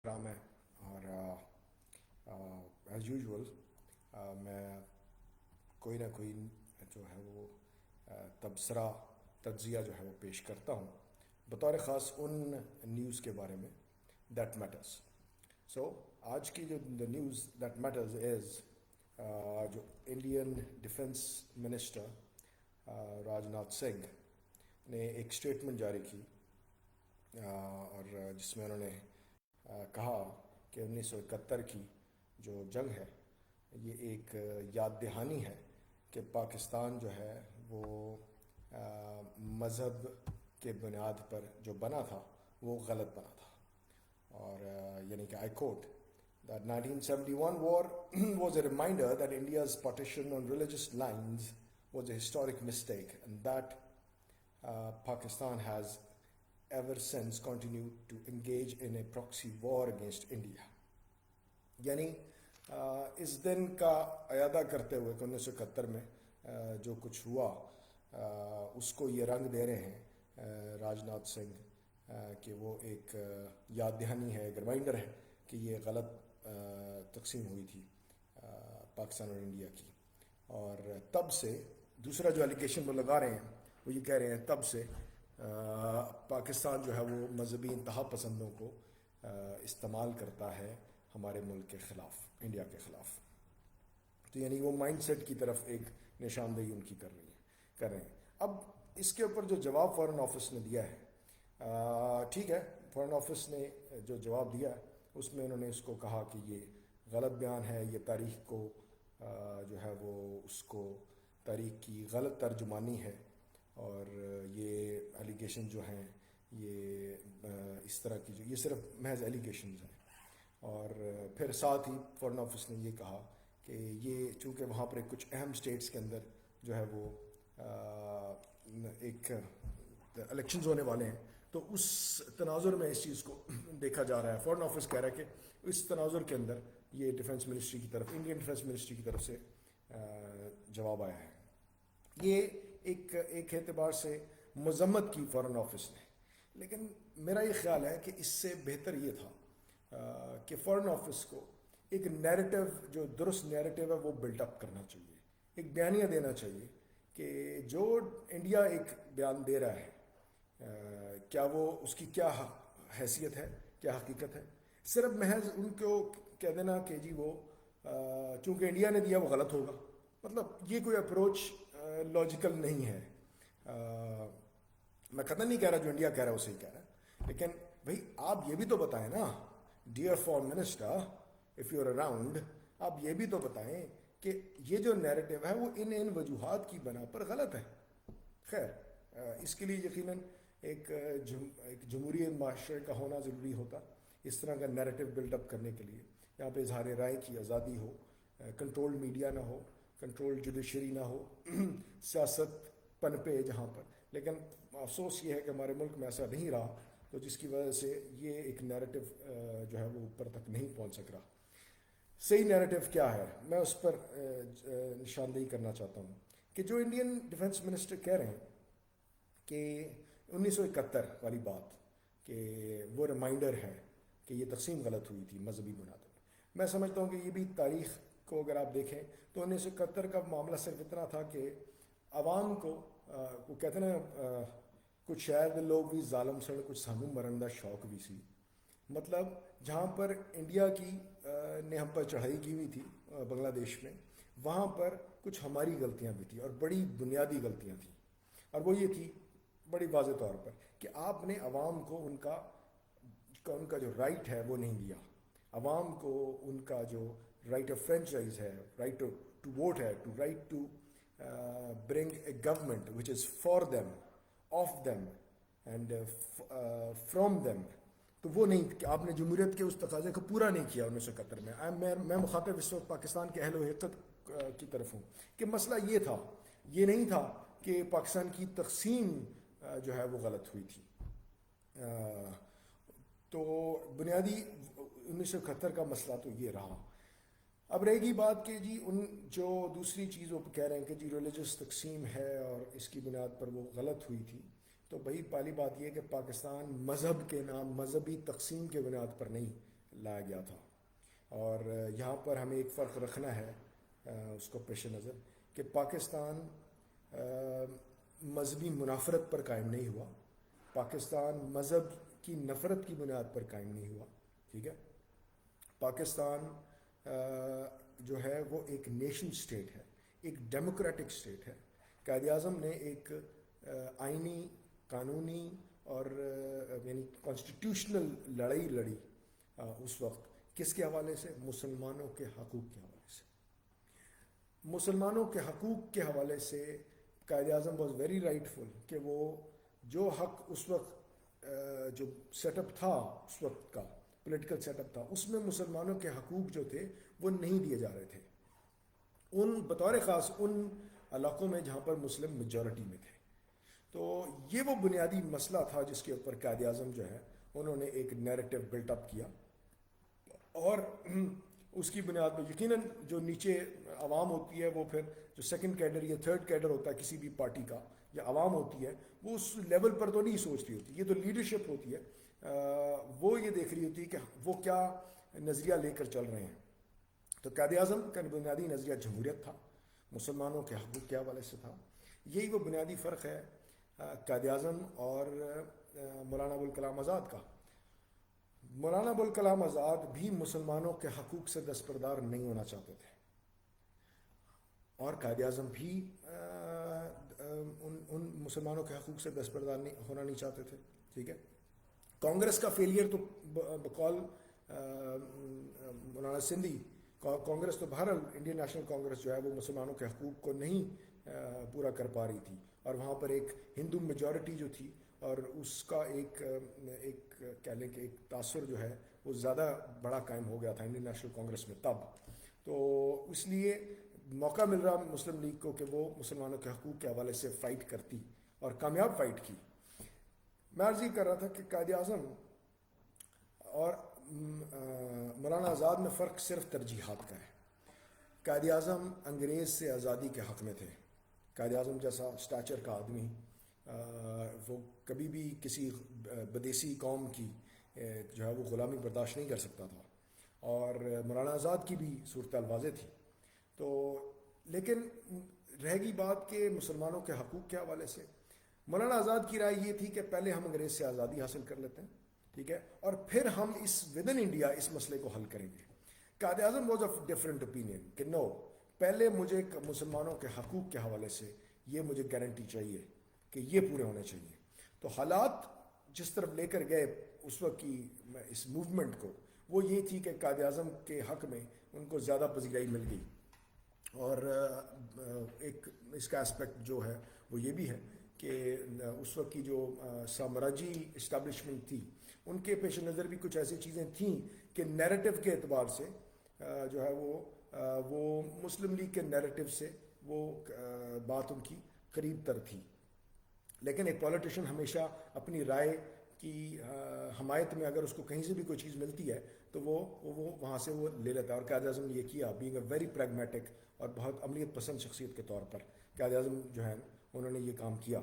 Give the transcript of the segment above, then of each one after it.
Programme ہے اور as usual میں کوئی نہ کوئی جو ہے وہ تبصرہ تجزیہ جو ہے وہ پیش کرتا ہوں بطور خاص ان نیوز کے بارے میں دیٹ میٹرس. سو آج کی جو دا نیوز دیٹ میٹرز از جو Indian defence minister Raj Nath Singh نے ایک اسٹیٹمنٹ جاری کی اور جس میں انہوں نے کہا کہ 1971 کی جو جنگ ہے یہ ایک یاد دہانی ہے کہ پاکستان جو ہے وہ مذہب کے بنیاد پر جو بنا تھا وہ غلط بنا تھا. اور یعنی کہ آئی کوٹ that 1971 war was a reminder that India's partition on religious lines was a historic mistake and that Pakistan has ever since continued to engage in a proxy war against India. یعنی اس دن کا اعادہ کرتے ہوئے کہ 1971 میں جو کچھ ہوا اس کو یہ رنگ دے رہے ہیں راج ناتھ سنگھ کہ وہ ایک یاد دہانی ہے، ایک ریمائنڈر ہے کہ یہ غلط تقسیم ہوئی تھی پاکستان اور انڈیا کی. اور تب سے دوسرا جو ایلیگیشن وہ لگا رہے ہیں وہ یہ کہہ رہے ہیں تب سے پاکستان جو ہے وہ مذہبی انتہا پسندوں کو استعمال کرتا ہے ہمارے ملک کے خلاف، انڈیا کے خلاف. تو یعنی وہ مائنڈ سیٹ کی طرف ایک نشاندہی ان کی کر رہے ہیں. اب اس کے اوپر جو جواب فارن آفس نے دیا ہے، ٹھیک ہے، فارن آفس نے جو جواب دیا اس میں انہوں نے اس کو کہا کہ یہ غلط بیان ہے، یہ تاریخ کو جو ہے وہ اس کو تاریخ کی غلط ترجمانی ہے اور یہ ایلیگیشن جو ہیں یہ اس طرح کی جو یہ صرف محض ایلیگیشنز ہیں. اور پھر ساتھ ہی فارن آفس نے یہ کہا کہ یہ چونکہ وہاں پر کچھ اہم سٹیٹس کے اندر جو ہے وہ ایک الیکشنز ہونے والے ہیں تو اس تناظر میں اس چیز کو دیکھا جا رہا ہے. فارن آفس کہہ رہا ہے کہ اس تناظر کے اندر یہ ڈیفنس منسٹری کی طرف، انڈین ڈیفنس منسٹری کی طرف سے جواب آیا ہے. یہ ایک اعتبار سے مذمت کی فارن آفس نے، لیکن میرا یہ خیال ہے کہ اس سے بہتر یہ تھا کہ فارن آفس کو ایک نیریٹو، جو درست نیریٹو ہے وہ بلٹ اپ کرنا چاہیے، ایک بیانیہ دینا چاہیے کہ جو انڈیا ایک بیان دے رہا ہے کیا وہ اس کی کیا حیثیت ہے، کیا حقیقت ہے. صرف محض ان کو کہہ دینا کہ جی وہ چونکہ انڈیا نے دیا وہ غلط ہوگا، مطلب یہ کوئی اپروچ لاجیکل نہیں ہے. میں قطعا نہیں کہہ رہا جو انڈیا کہہ رہا ہے وہ صحیح کہہ رہا ہے، لیکن بھائی آپ یہ بھی تو بتائیں نا، dear foreign minister if you are around, آپ یہ بھی تو بتائیں کہ یہ جو نیریٹو ہے وہ ان وجوہات کی بنا پر غلط ہے. خیر اس کے لیے یقیناً ایک جمہوری معاشرے کا ہونا ضروری ہوتا اس طرح کا نیریٹو بلڈ اپ کرنے کے لیے. یہاں پہ اظہار رائے کی آزادی ہو، کنٹرول میڈیا نہ ہو، کنٹرول جوڈیشری نہ ہو، سیاست پنپے جہاں پر. لیکن افسوس یہ ہے کہ ہمارے ملک میں ایسا نہیں رہا، تو جس کی وجہ سے یہ ایک نیریٹو جو ہے وہ اوپر تک نہیں پہنچ سک رہا. صحیح نیریٹو کیا ہے میں اس پر نشاندہی کرنا چاہتا ہوں کہ جو انڈین ڈیفنس منسٹر کہہ رہے ہیں کہ 1971 والی بات کہ وہ ریمائنڈر ہے کہ یہ تقسیم غلط ہوئی تھی مذہبی بنیاد پر. میں سمجھتا ہوں کہ یہ بھی تاریخ کو اگر آپ دیکھیں تو 1971 کا معاملہ صرف اتنا تھا کہ عوام کو کہتے ہیں نا کچھ شاید لوگ بھی ظالم سڑ کچھ سانو مرن دا شوق بھی سی. مطلب جہاں پر انڈیا کی نے ہم پر چڑھائی کی ہوئی تھی بنگلہ دیش میں، وہاں پر کچھ ہماری غلطیاں بھی تھیں اور بڑی بنیادی غلطیاں تھیں. اور وہ یہ تھی بڑی واضح طور پر کہ آپ نے عوام کو ان کا جو رائٹ ہے وہ نہیں دیا. عوام کو ان کا جو رائٹ آف فرینچائز ہے، رائٹ ٹو ووٹ ہے، to right to bring a government which is for them, of them and from them, تو وہ نہیں کہ آپ نے جمہوریت کے اس تقاضے کو پورا نہیں کیا 1971 میں. میں مخاطب اس وقت پاکستان کے اہل و حقت کی طرف ہوں کہ مسئلہ یہ تھا، یہ نہیں تھا کہ پاکستان کی تقسیم جو ہے وہ غلط ہوئی تھی. تو بنیادی 1971 کا مسئلہ تو یہ رہا. اب رہے گی بات کہ جی ان جو دوسری چیز وہ کہہ رہے ہیں کہ جی ریلیجس تقسیم ہے اور اس کی بنیاد پر وہ غلط ہوئی تھی، تو بھائی پہلی بات یہ کہ پاکستان مذہب کے نام، مذہبی تقسیم کے بنیاد پر نہیں لایا گیا تھا. اور یہاں پر ہمیں ایک فرق رکھنا ہے اس کو پیش نظر کہ پاکستان مذہبی منافرت پر قائم نہیں ہوا, پاکستان مذہب کی نفرت کی بنیاد پر قائم نہیں ہوا. ٹھیک ہے, پاکستان جو ہے وہ ایک نیشن سٹیٹ ہے, ایک ڈیموکریٹک سٹیٹ ہے. قائد اعظم نے ایک آئینی, قانونی اور یعنی کانسٹیٹیوشنل لڑائی لڑی اس وقت. کس کے حوالے سے؟ مسلمانوں کے حقوق کے حوالے سے. مسلمانوں کے حقوق کے حوالے سے Quaid Azam was very right فل کہ وہ جو حق اس وقت جو سیٹ اپ تھا, اس وقت کا پولیٹیکل سیٹ اپ تھا, اس میں مسلمانوں کے حقوق جو تھے وہ نہیں دیے جا رہے تھے, ان بطور خاص ان علاقوں میں جہاں پر مسلم میجورٹی میں تھے. تو یہ وہ بنیادی مسئلہ تھا جس کے اوپر قائد اعظم جو ہے انہوں نے ایک نیریٹو بلٹ اپ کیا, اور اس کی بنیاد پر یقیناً جو نیچے عوام ہوتی ہے وہ پھر جو سیکنڈ کیڈر یا تھرڈ کیڈر ہوتا ہے کسی بھی پارٹی کا یا عوام ہوتی ہے وہ اس لیول پر تو نہیں سوچ رہی ہوتی, یہ تو لیڈرشپ ہوتی ہے, وہ یہ دیکھ رہی ہوتی ہے کہ وہ کیا نظریہ لے کر چل رہے ہیں. تو قائد اعظم کا بنیادی نظریہ جمہوریت تھا, مسلمانوں کے حقوق کے حوالے سے تھا. یہی وہ بنیادی فرق ہے قائد اعظم اور مولانا ابوالکلام آزاد کا. مولانا ابوالکلام آزاد بھی مسلمانوں کے حقوق سے دستبردار نہیں ہونا چاہتے تھے, اور قائد اعظم بھی ان مسلمانوں کے حقوق سے دستبردار ہونا نہیں چاہتے تھے. ٹھیک ہے, کانگریس کا فیلئر تو بقول مولانا سندھی, کانگریس تو بہرحال انڈین نیشنل کانگریس جو ہے وہ مسلمانوں کے حقوق کو نہیں پورا کر پا رہی تھی, اور وہاں پر ایک ہندو میجورٹی جو تھی اور اس کا ایک کہہ لیں کہ ایک تاثر جو ہے وہ زیادہ بڑا قائم ہو گیا تھا انڈین نیشنل کانگریس میں تب. تو اس لیے موقع مل رہا مسلم لیگ کو کہ وہ مسلمانوں کے حقوق کے حوالے سے فائٹ کرتی, اور کامیاب فائٹ کی. میں عرض یہ کر رہا تھا کہ قائد اعظم اور مولانا آزاد میں فرق صرف ترجیحات کا ہے. قائد اعظم انگریز سے آزادی کے حق میں تھے. قائد اعظم جیسا اسٹیچر کا آدمی وہ کبھی بھی کسی بدیسی قوم کی جو ہے وہ غلامی برداشت نہیں کر سکتا تھا, اور مولانا آزاد کی بھی صورتحال واضح تھی. تو لیکن رہ گئی بات کہ مسلمانوں کے حقوق کے حوالے سے مولانا آزاد کی رائے یہ تھی کہ پہلے ہم انگریز سے آزادی حاصل کر لیتے ہیں, ٹھیک ہے, اور پھر ہم اس ود ان انڈیا اس مسئلے کو حل کریں گے. Quaid Azam was of different opinion کہ نو, پہلے مجھے مسلمانوں کے حقوق کے حوالے سے یہ مجھے گارنٹی چاہیے کہ یہ پورے ہونے چاہیے. تو حالات جس طرف لے کر گئے اس وقت کی اس موومنٹ کو, وہ یہ تھی کہ قائد اعظم کے حق میں ان کو زیادہ پذیرائی مل گئی. اور ایک اس کا اسپیکٹ جو ہے وہ یہ بھی ہے کہ اس وقت کی جو سامراجی اسٹیبلشمنٹ تھی ان کے پیش نظر بھی کچھ ایسی چیزیں تھیں کہ نیریٹو کے اعتبار سے جو ہے وہ مسلم لیگ کے نیریٹو سے وہ بات ان کی قریب تر تھی. لیکن ایک پولیٹیشین ہمیشہ اپنی رائے کی حمایت میں اگر اس کو کہیں سے بھی کوئی چیز ملتی ہے تو وہ وہاں سے وہ لے لیتا ہے, اور قائد اعظم نے یہ کیا بینگ اے ویری پریگمیٹک اور بہت عملیت پسند شخصیت کے طور پر قائد اعظم جو ہے انہوں نے یہ کام کیا.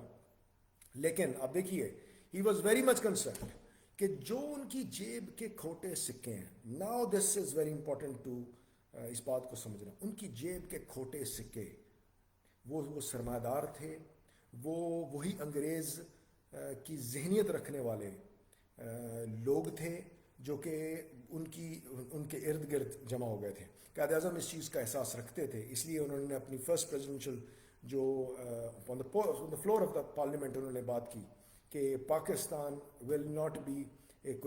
لیکن اب دیکھیے he was very much concerned کہ جو ان کی جیب کے کھوٹے سکے ہیں, now this is very important to اس بات کو سمجھنا, ان کی جیب کے کھوٹے سکے وہ سرمایہ دار تھے, وہی انگریز کی ذہنیت رکھنے والے لوگ تھے جو کہ ان کے ارد گرد جمع ہو گئے تھے. قائد اعظم اس چیز کا احساس رکھتے تھے, اس لیے انہوں نے اپنی فرسٹ پریزیڈنشل جو on the floor of the parliament انہوں نے بات کی کہ پاکستان ول ناٹ بی ایک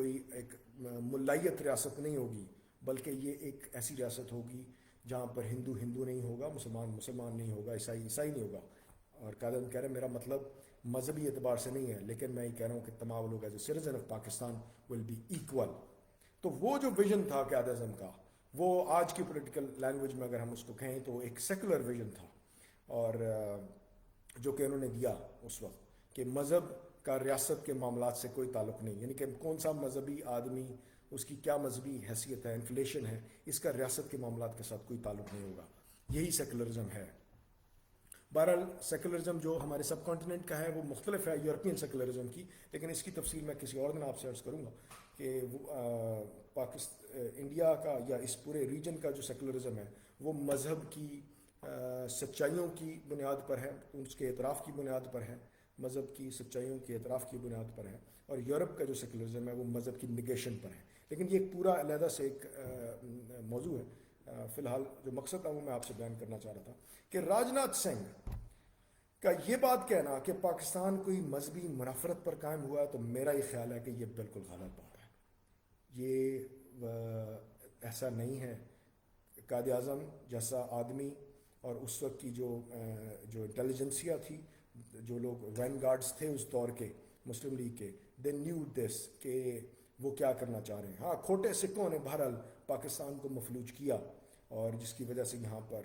ملائیت ریاست نہیں ہوگی, بلکہ یہ ایک ایسی ریاست ہوگی جہاں پر ہندو نہیں ہوگا, مسلمان نہیں ہوگا, عیسائی نہیں ہوگا. اور قائد اعظم کہہ رہے ہیں میرا مطلب مذہبی اعتبار سے نہیں ہے, لیکن میں یہ کہہ رہا ہوں کہ تمام لوگ as a citizen of Pakistan will be equal. تو وہ جو ویژن تھا قائد اعظم کا, وہ آج کی پولیٹیکل لینگویج میں اگر ہم اس کو کہیں تو ایک سیکولر ویژن تھا, اور جو کہ انہوں نے دیا اس وقت کہ مذہب کا ریاست کے معاملات سے کوئی تعلق نہیں, یعنی کہ کون سا مذہبی آدمی, اس کی کیا مذہبی حیثیت ہے, انفلیشن ہے, اس کا ریاست کے معاملات کے ساتھ کوئی تعلق نہیں ہوگا. یہی سیکولرزم ہے. بہرحال سیکولرزم جو ہمارے سب کانٹیننٹ کا ہے وہ مختلف ہے یورپین سیکولرزم کی, لیکن اس کی تفصیل میں کسی اور دن آپ سے عرض کروں گا کہ انڈیا کا یا اس پورے ریجن کا جو سیکولرزم ہے وہ مذہب کی سچائیوں کی بنیاد پر ہے، اس کے اعتراف کی بنیاد پر ہے، مذہب کی سچائیوں کے اعتراف کی بنیاد پر ہے، اور یورپ کا جو سیکولرزم ہے وہ مذہب کی نگیشن پر ہے. لیکن یہ ایک پورا علیحدہ سے ایک موضوع ہے. فی الحال جو مقصد تھا وہ میں آپ سے بیان کرنا چاہ رہا تھا کہ راج ناتھ سنگھ کا یہ بات کہنا کہ پاکستان کوئی مذہبی منافرت پر قائم ہوا ہے، تو میرا یہ خیال ہے کہ یہ بالکل غلط بات ہے. یہ ایسا نہیں ہے. قائد اعظم جیسا آدمی اور اس وقت کی جو انٹیلیجنسیا تھی، جو لوگ وین گارڈز تھے اس دور کے مسلم لیگ کے، دے نیو دس کہ وہ کیا کرنا چاہ رہے ہیں. ہاں، کھوٹے سکوں نے بہرحال پاکستان کو مفلوج کیا، اور جس کی وجہ سے یہاں پر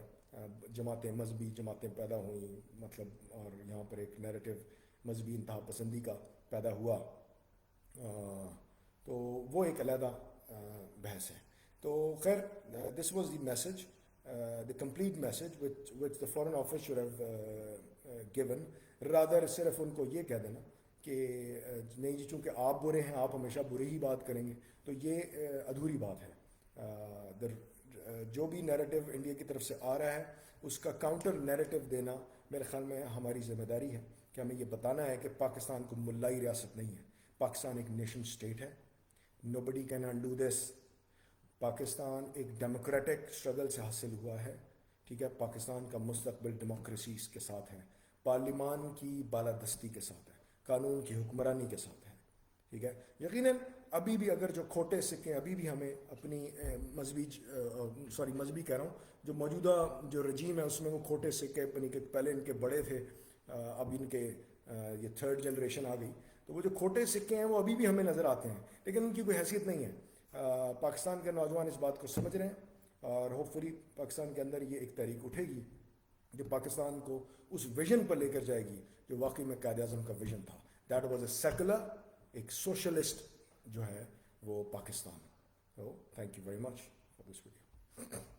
مذہبی جماعتیں پیدا ہوئیں، مطلب، اور یہاں پر ایک نیریٹو مذہبی انتہا پسندی کا پیدا ہوا. تو وہ ایک علیحدہ بحث ہے. تو خیر، this was the message, the complete message which the foreign office should have given. rather صرف ان کو یہ کہہ دینا کہ نہیں جی چونکہ آپ برے ہیں آپ ہمیشہ برے ہی بات کریں گے، تو یہ ادھوری بات ہے. جو بھی نیریٹو انڈیا کی طرف سے آ رہا ہے اس کا کاؤنٹر نیریٹو دینا میرے خیال میں ہماری ذمہ داری ہے کہ ہمیں یہ بتانا ہے کہ پاکستان کو ملائی ریاست نہیں ہے، پاکستان ایک نیشن اسٹیٹ ہے. nobody can undo this. Pakistan ایک ڈیموکریٹک اسٹرگل سے حاصل ہوا ہے، ٹھیک ہے. پاکستان کا مستقبل ڈیموکریسی کے ساتھ ہے، پارلیمان کی بالادستی کے ساتھ ہے، قانون کی حکمرانی کے ساتھ ہے، ٹھیک ہے. یقیناً ابھی بھی اگر جو کھوٹے سکے ابھی بھی ہمیں اپنی مذہبی کہہ رہا ہوں، جو موجودہ جو رجیم ہے اس میں وہ کھوٹے سکے پہلے ان کے بڑے تھے، اب ان کے یہ تھرڈ جنریشن آ گئی، تو وہ جو کھوٹے سکے ہیں وہ ابھی بھی ہمیں نظر آتے ہیں، لیکن ان کی کوئی حیثیت نہیں ہے. پاکستان کے نوجوان اس بات کو سمجھ رہے ہیں، اور ہوپ فلی پاکستان کے اندر یہ ایک تحریک اٹھے گی جو پاکستان کو اس ویژن پر لے کر جائے گی جو واقعی میں قائد اعظم کا ویژن تھا. دیٹ واز اے سیکولر، ایک سوشلسٹ جو ہے وہ پاکستان. تو thank you very much for this video.